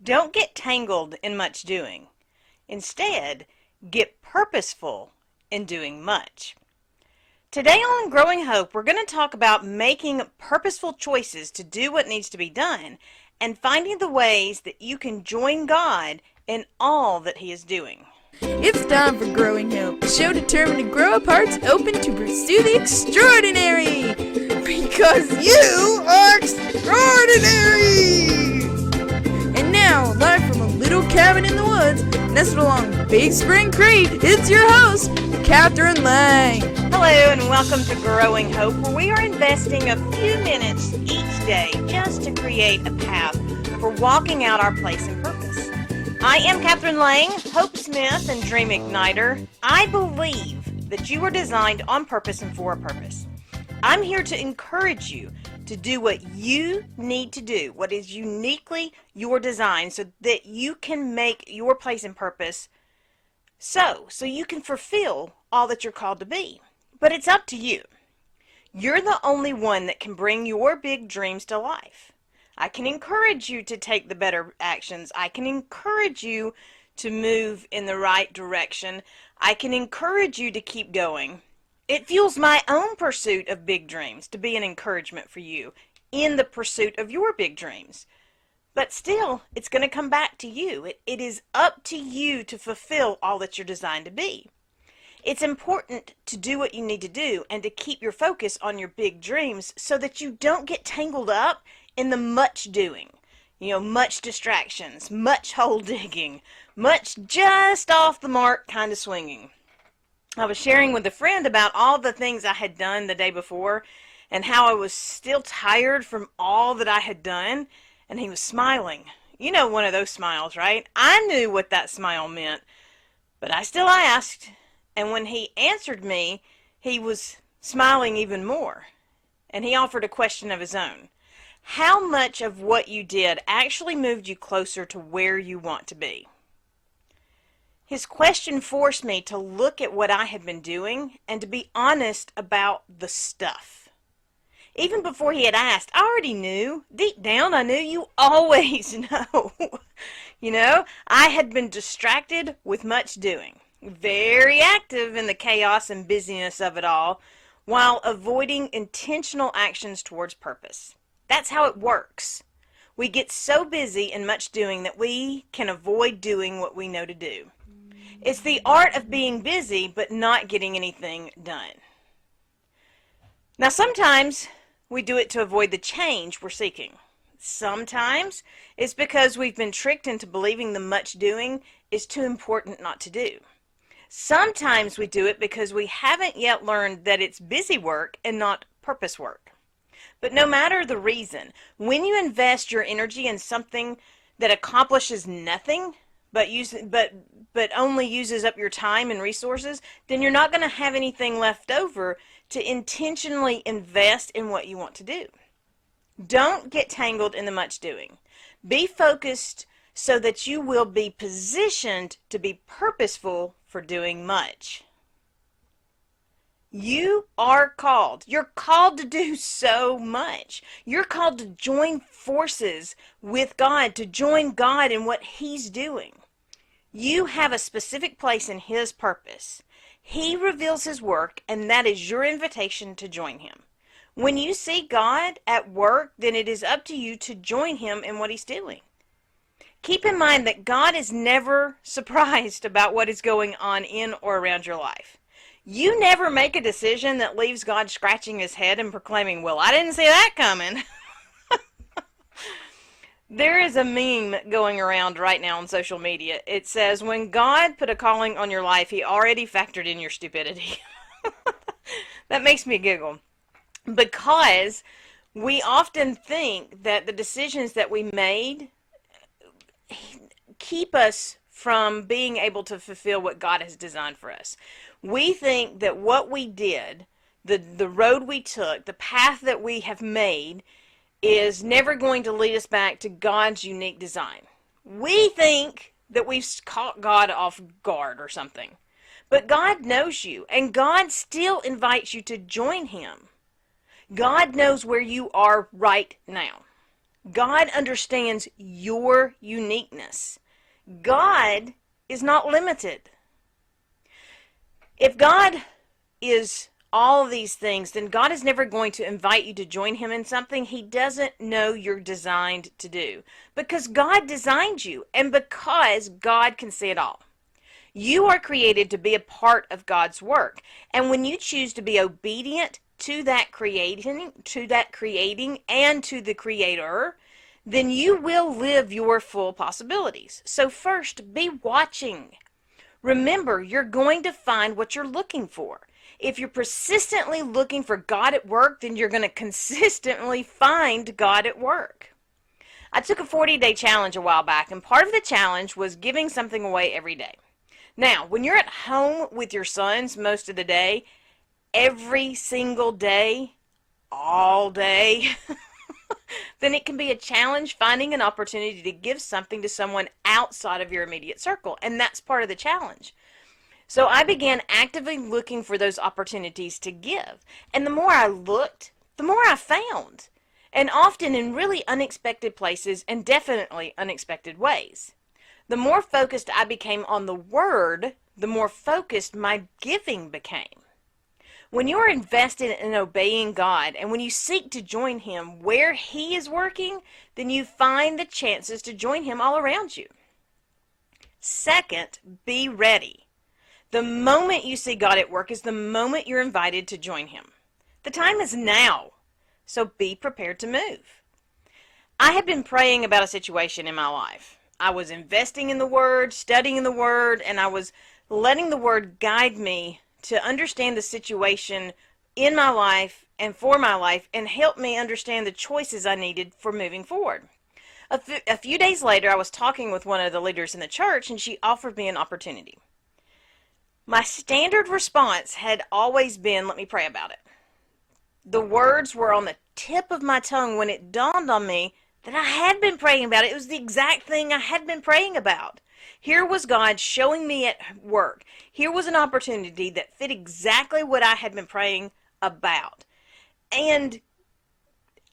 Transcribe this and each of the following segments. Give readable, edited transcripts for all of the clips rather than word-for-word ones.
Don't get tangled in much doing. Instead, get purposeful in doing much. Today on Growing Hope, we're going to talk about making purposeful choices to do what needs to be done and finding the ways that you can join God in all that He is doing. It's time for Growing Hope, a show determined to grow up hearts open to pursue the extraordinary. Because you are extraordinary! And now, live from a little cabin in the woods, nestled along Big Spring Creek, it's your host, Kathryn Lang. Hello and welcome to Growing Hope, where we are investing a few minutes each day just to create a path for walking out our place and purpose. I am Kathryn Lang, Hope Smith and Dream Igniter. I believe that you were designed on purpose and for a purpose. I'm here to encourage you to do what you need to do, what is uniquely your design, so that you can make your place and purpose so you can fulfill all that you're called to be. But it's up to you. You're the only one that can bring your big dreams to life. I can encourage you to take the better actions. I can encourage you to move in the right direction. I can encourage you to keep going. It fuels my own pursuit of big dreams to be an encouragement for you in the pursuit of your big dreams. But still, it's going to come back to you. It is up to you to fulfill all that you're designed to be. It's important to do what you need to do and to keep your focus on your big dreams so that you don't get tangled up in the much doing. Much distractions, much hole digging, much just off the mark kind of swinging. I was sharing with a friend about all the things I had done the day before and how I was still tired from all that I had done, and he was smiling. One of those smiles, right? I knew what that smile meant, but I still asked, and when he answered me, he was smiling even more, and he offered a question of his own. How much of what you did actually moved you closer to where you want to be? His question forced me to look at what I had been doing and to be honest about the stuff. Even before he had asked, I already knew. Deep down, I knew you always know. I had been distracted with much doing, very active in the chaos and busyness of it all, while avoiding intentional actions towards purpose. That's how it works. We get so busy and much doing that we can avoid doing what we know to do. It's the art of being busy but not getting anything done. Now, sometimes we do it to avoid the change we're seeking. Sometimes it's because we've been tricked into believing the much doing is too important not to do. Sometimes we do it because we haven't yet learned that it's busy work and not purpose work. But no matter the reason, when you invest your energy in something that accomplishes nothing, but only uses up your time and resources, then you're not going to have anything left over to intentionally invest in what you want to do. Don't get tangled in the much doing. Be focused so that you will be positioned to be purposeful for doing much. You are called. You're called to do so much. You're called to join forces with God, to join God in what He's doing. You have a specific place in His purpose. He reveals His work, and that is your invitation to join Him. When you see God at work, then it is up to you to join Him in what He's doing. Keep in mind that God is never surprised about what is going on in or around your life. You never make a decision that leaves God scratching His head and proclaiming, well, I didn't see that coming. There is a meme going around right now on social media. It says, when God put a calling on your life, He already factored in your stupidity. That makes me giggle. Because we often think that the decisions that we made keep us from being able to fulfill what God has designed for us. We think that what we did, the road we took, the path that we have made, is never going to lead us back to God's unique design. We think that we've caught God off guard or something. But God knows you, and God still invites you to join Him. God knows where you are right now. God understands your uniqueness. God is not limited. If God is all of these things, then God is never going to invite you to join him in something he doesn't know you're designed to do. Because God designed you, and because God can see it all. You are created to be a part of God's work. And when you choose to be obedient to that creating, and to the Creator, then you will live your full possibilities. So first, be watching. Remember, you're going to find what you're looking for. If you're persistently looking for God at work, then you're going to consistently find God at work. I took a 40-day challenge a while back, and part of the challenge was giving something away every day. Now, when you're at home with your sons most of the day, every single day, all day, then it can be a challenge finding an opportunity to give something to someone outside of your immediate circle, and that's part of the challenge. So I began actively looking for those opportunities to give, and the more I looked, the more I found, and often in really unexpected places and definitely unexpected ways. The more focused I became on the Word, the more focused my giving became. When you are invested in obeying God and when you seek to join him where he is working, then you find the chances to join him all around you. Second, be ready. The moment you see God at work is the moment you're invited to join him. The time is now, so be prepared to move. I had been praying about a situation in my life. I was investing in the Word, studying the Word, and I was letting the Word guide me to understand the situation in my life and for my life and help me understand the choices I needed for moving forward. A few days later, I was talking with one of the leaders in the church, and she offered me an opportunity. My standard response had always been, let me pray about it. The words were on the tip of my tongue when it dawned on me that I had been praying about it. It was the exact thing I had been praying about. Here was God showing me at work. Here was an opportunity that fit exactly what I had been praying about. And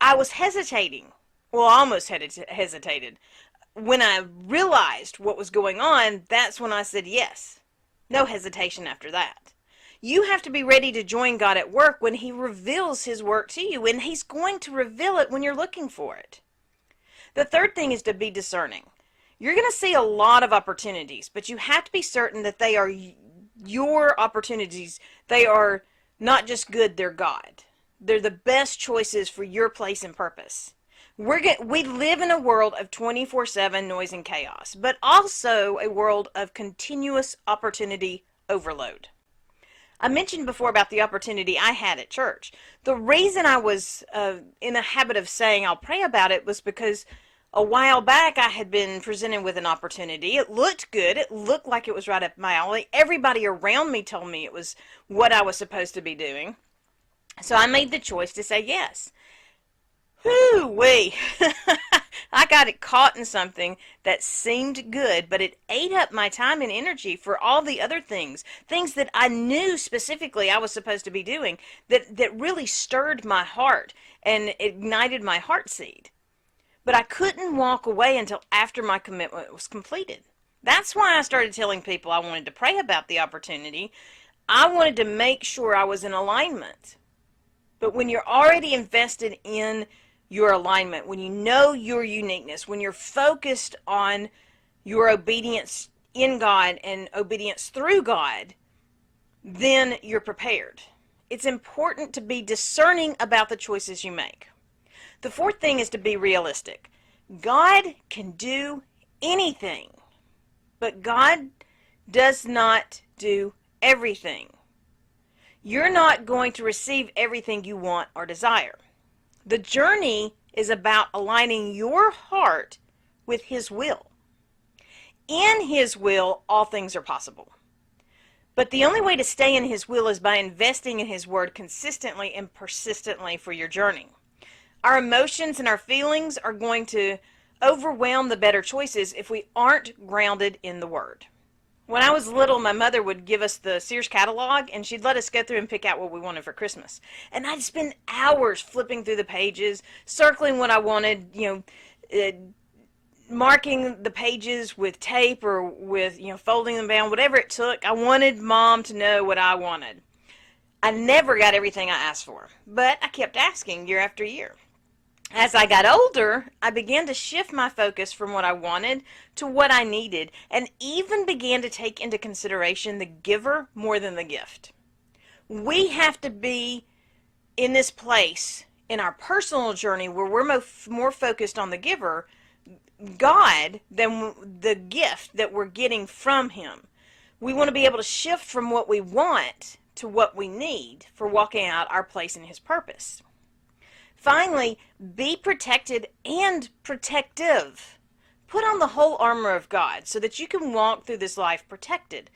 I was hesitating. Well, almost hesitated. When I realized what was going on, that's when I said yes. No hesitation after that. You have to be ready to join God at work when he reveals his work to you, and he's going to reveal it when you're looking for it. The third thing is to be discerning. You're going to see a lot of opportunities, but you have to be certain that they are your opportunities. They are not just good, they're God. They're the best choices for your place and purpose. We live in a world of 24/7 noise and chaos, but also a world of continuous opportunity overload. I mentioned before about the opportunity I had at church. The reason I was in the habit of saying I'll pray about it was because a while back I had been presented with an opportunity. It looked good. It looked like it was right up my alley. Everybody around me told me it was what I was supposed to be doing. So I made the choice to say yes. Whoo-wee. I got it caught in something that seemed good, but it ate up my time and energy for all the other things that I knew specifically I was supposed to be doing, that really stirred my heart and ignited my heart seed. But I couldn't walk away until after my commitment was completed. That's why I started telling people I wanted to pray about the opportunity. I wanted to make sure I was in alignment. But when you're already invested in your alignment, when you know your uniqueness, when you're focused on your obedience in God and obedience through God, then you're prepared. It's important to be discerning about the choices you make. The fourth thing is to be realistic. God can do anything, but God does not do everything. You're not going to receive everything you want or desire. The journey is about aligning your heart with his will. In his will, all things are possible. But the only way to stay in his will is by investing in his word consistently and persistently for your journey. Our emotions and our feelings are going to overwhelm the better choices if we aren't grounded in the word. When I was little, my mother would give us the Sears catalog, and she'd let us go through and pick out what we wanted for Christmas. And I'd spend hours flipping through the pages, circling what I wanted, marking the pages with tape or with, folding them down, whatever it took. I wanted Mom to know what I wanted. I never got everything I asked for, but I kept asking year after year. As I got older, I began to shift my focus from what I wanted to what I needed, and even began to take into consideration the giver more than the gift. We have to be in this place in our personal journey where we're more focused on the giver, God, than the gift that we're getting from Him. We want to be able to shift from what we want to what we need for walking out our place in His purpose. Finally, be protected and protective. Put on the whole armor of God so that you can walk through this life protected.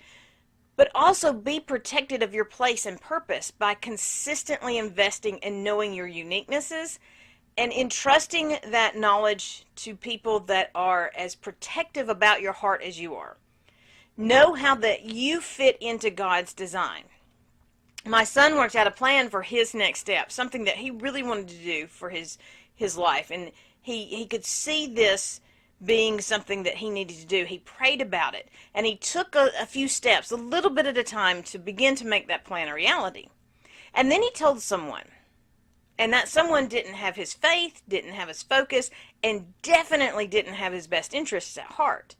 But also be protected of your place and purpose by consistently investing in knowing your uniquenesses and entrusting that knowledge to people that are as protective about your heart as you are. Know how that you fit into God's design. My son worked out a plan for his next step, something that he really wanted to do for his life, and he could see this being something that he needed to do. He prayed about it, and he took a few steps, a little bit at a time, to begin to make that plan a reality. And then he told someone, and that someone didn't have his faith, didn't have his focus, and definitely didn't have his best interests at heart.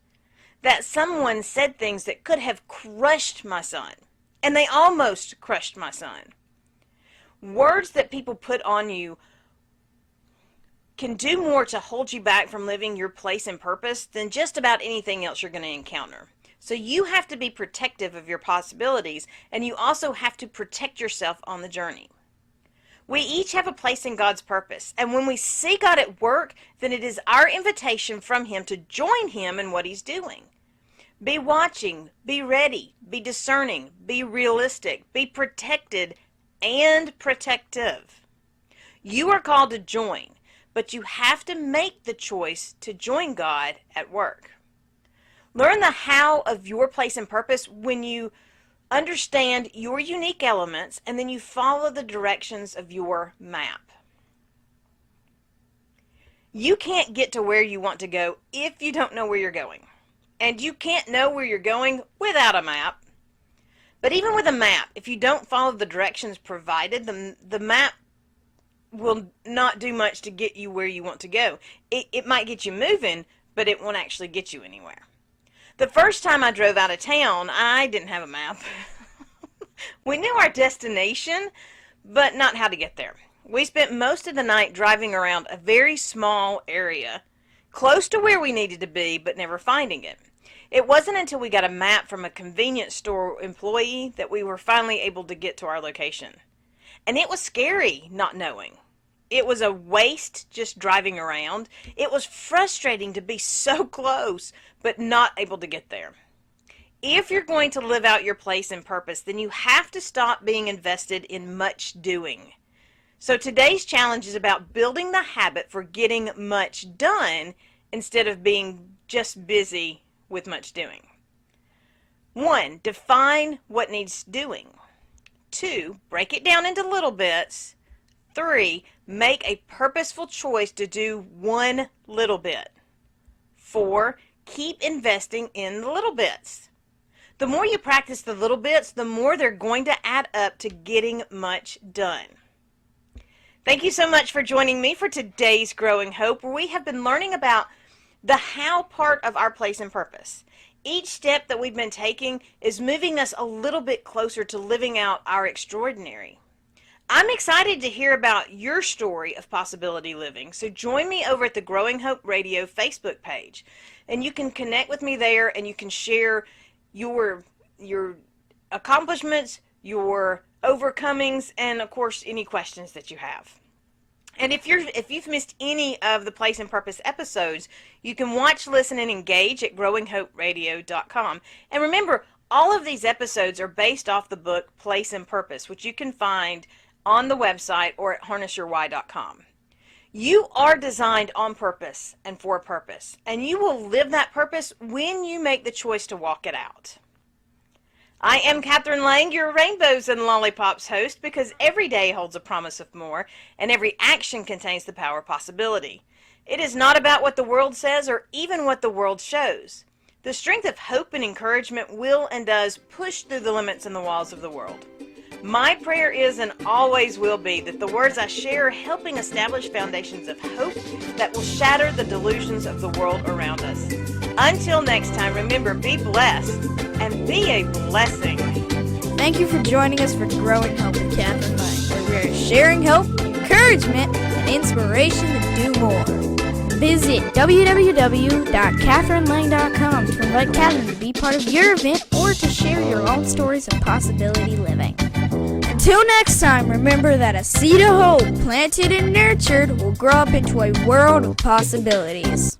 That someone said things that could have crushed my son. And they almost crushed my son. Words that people put on you can do more to hold you back from living your place and purpose than just about anything else you're going to encounter. So you have to be protective of your possibilities, and you also have to protect yourself on the journey. We each have a place in God's purpose, and when we see God at work, then it is our invitation from Him to join Him in what He's doing. Be watching, be ready, be discerning, be realistic, be protected and protective. You are called to join, but you have to make the choice to join God at work. Learn the how of your place and purpose when you understand your unique elements, and then you follow the directions of your map. You can't get to where you want to go if you don't know where you're going. And you can't know where you're going without a map. But even with a map, if you don't follow the directions provided, the map will not do much to get you where you want to go. It might get you moving, but it won't actually get you anywhere. The first time I drove out of town, I didn't have a map. We knew our destination, but not how to get there. We spent most of the night driving around a very small area, close to where we needed to be, but never finding it. It wasn't until we got a map from a convenience store employee that we were finally able to get to our location. And it was scary not knowing. It was a waste just driving around. It was frustrating to be so close, but not able to get there. If you're going to live out your place and purpose, then you have to stop being invested in much doing. So today's challenge is about building the habit for getting much done instead of being just busy with much doing. 1, define what needs doing. 2, break it down into little bits. 3, make a purposeful choice to do one little bit. 4, keep investing in the little bits. The more you practice the little bits, the more they're going to add up to getting much done. Thank you so much for joining me for today's Growing Hope, where we have been learning about the how part of our place and purpose. Each step that we've been taking is moving us a little bit closer to living out our extraordinary. I'm excited to hear about your story of possibility living, so join me over at the Growing Hope Radio Facebook page, and you can connect with me there, and you can share your accomplishments, your overcomings, and of course any questions that you have. And if you've missed any of the Place and Purpose episodes, you can watch, listen, and engage at growinghoperadio.com. And remember, all of these episodes are based off the book Place and Purpose, which you can find on the website or at harnessyourwhy.com. You are designed on purpose and for a purpose, and you will live that purpose when you make the choice to walk it out. I am Kathryn Lang, your Rainbows and Lollipops host, because every day holds a promise of more, and every action contains the power of possibility. It is not about what the world says or even what the world shows. The strength of hope and encouragement will and does push through the limits and the walls of the world. My prayer is and always will be that the words I share are helping establish foundations of hope that will shatter the delusions of the world around us. Until next time, remember, be blessed and be a blessing. Thank you for joining us for Growing Hope with Kathryn Lang, where we are sharing hope, encouragement, and inspiration to do more. Visit www.kathrynlang.com to invite Kathryn to be part of your event or to share your own stories of possibility living. Until next time, remember that a seed of hope planted and nurtured will grow up into a world of possibilities.